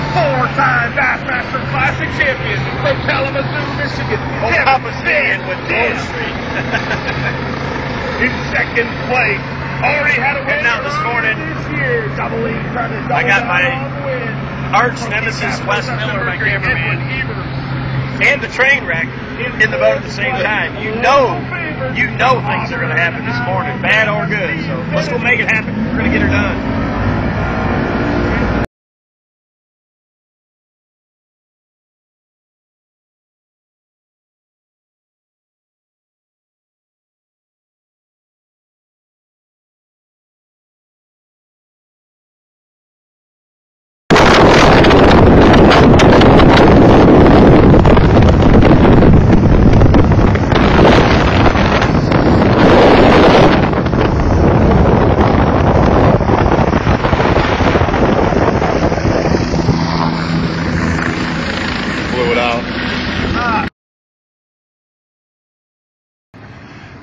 Four-time Bassmaster Classic champion from Kalamazoo, Michigan. With in second place. Already had a win out this morning. This year. I got my arch nemesis, Wes Miller, my cameraman, and the train wreck in the boat at the same time. You know things are going to happen this morning, bad or good. So let's go make it happen. We're going to get her done.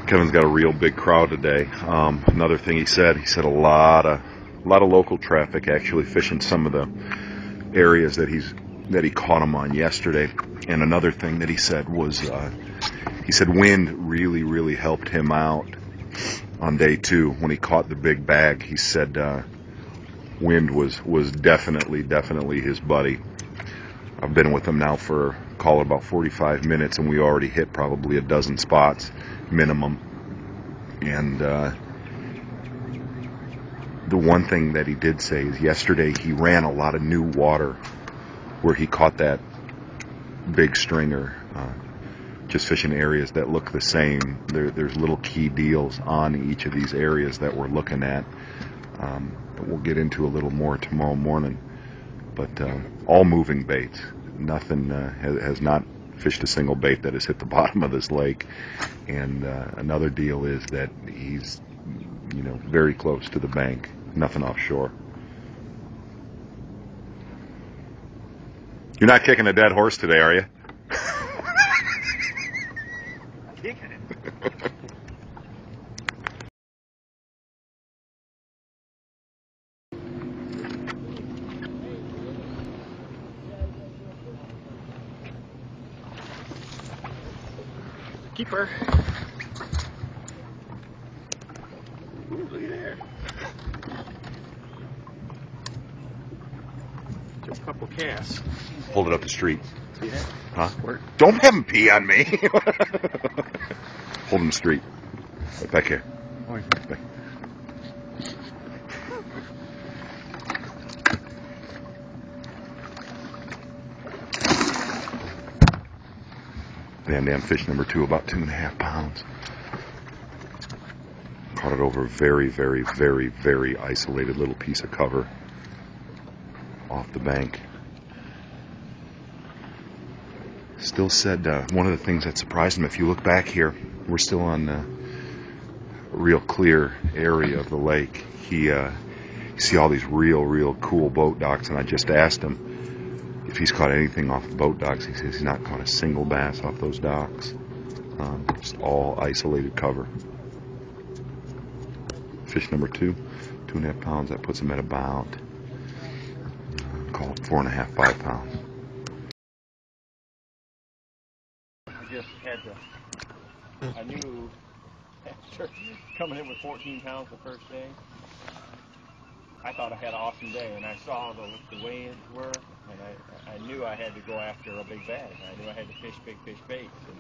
Kevin's got a real big crowd today. Another thing he said a lot of local traffic actually fishing some of the areas that he caught them on yesterday. And another thing that he said was he said wind really helped him out on day 2 when he caught the big bag. He said wind was definitely his buddy. I've been with him now for call it about 45 minutes, and we already hit probably a dozen spots minimum. And the one thing that he did say is yesterday he ran a lot of new water where he caught that big stringer, just fishing areas that look the same. There's little key deals on each of these areas that we're looking at that we'll get into a little more tomorrow morning. But all moving baits. Nothing has not fished a single bait that has hit the bottom of this lake. And another deal is that he's, very close to the bank. Nothing offshore. You're not kicking a dead horse today, are you? I'm kicking it. Keeper. Ooh, look at there. Just a couple casts. Hold it up the street. See that? Huh? Where? Don't have him pee on me. Hold him straight. Right back here. Back. VanDam fish number 2, about 2.5 pounds. Caught it over a very isolated little piece of cover off the bank. Still said one of the things that surprised him, if you look back here, we're still on a real clear area of the lake. You see all these real cool boat docks, and I just asked him if he's caught anything off the boat docks. He says he's not caught a single bass off those docks. Just all isolated cover. Fish number 2, 2.5 pounds. That puts him at about, call it 4.5, 5 pounds. I just had to, I knew after coming in with 14 pounds the first day, I thought I had an awesome day, and I saw the weigh-ins were, and I knew I had to go after a big bag. I knew I had to fish big fish baits, and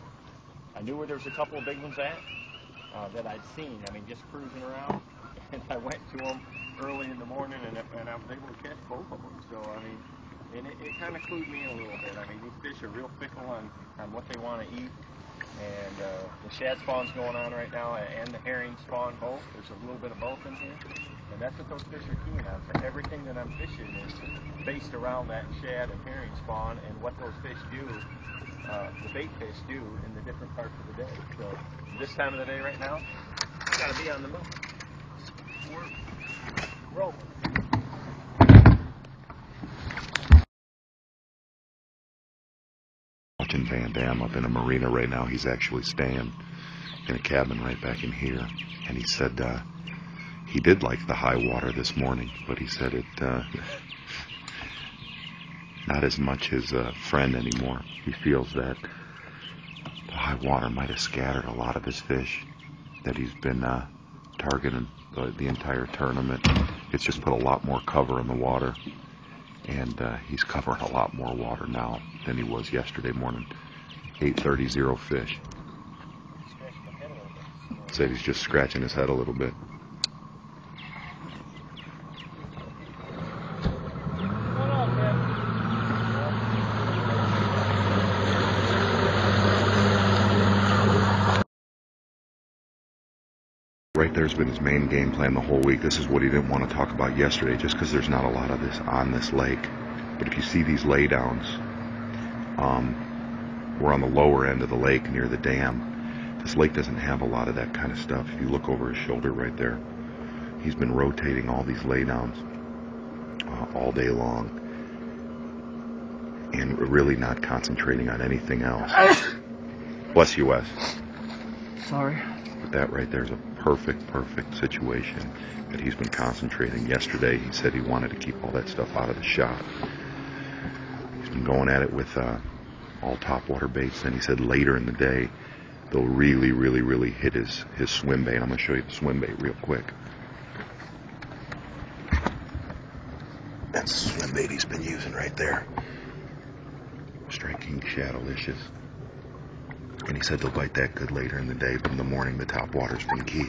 I knew where there was a couple of big ones at that I'd seen. I mean, just cruising around, and I went to them early in the morning, and I was able to catch both of them. So I mean, and it kind of clued me in a little bit. I mean, these fish are real fickle on what they want to eat. And the shad spawn's going on right now, and the herring spawn both. There's a little bit of both in here. And that's what those fish are keen on. So everything that I'm fishing is based around that shad and herring spawn and what those fish do, the bait fish do in the different parts of the day. So this time of the day right now, you gotta be on the move. We're rolling. Watching VanDam up in a marina right now. He's actually staying in a cabin right back in here. And he said he did like the high water this morning, but he said it not as much his friend anymore. He feels that the high water might have scattered a lot of his fish that he's been targeting the entire tournament. It's just put a lot more cover in the water, and he's covering a lot more water now than he was yesterday morning. 8:30, 0 fish. Said he's just scratching his head a little bit. Right there's been his main game plan the whole week. This is what he didn't want to talk about yesterday, just because there's not a lot of this on this lake. But if you see these laydowns, we're on the lower end of the lake near the dam. This lake doesn't have a lot of that kind of stuff. If you look over his shoulder right there, he's been rotating all these laydowns all day long and really not concentrating on anything else. Bless you, Wes. Sorry. But that right there is a perfect situation that he's been concentrating. Yesterday he said he wanted to keep all that stuff out of the shot. He's been going at it with all topwater baits. Then he said later in the day they'll really hit his swim bait. I'm going to show you the swim bait real quick. That's the swim bait he's been using right there. Striking Shadowlicious. And he said they'll bite that good later in the day, but in the morning the top water's been key.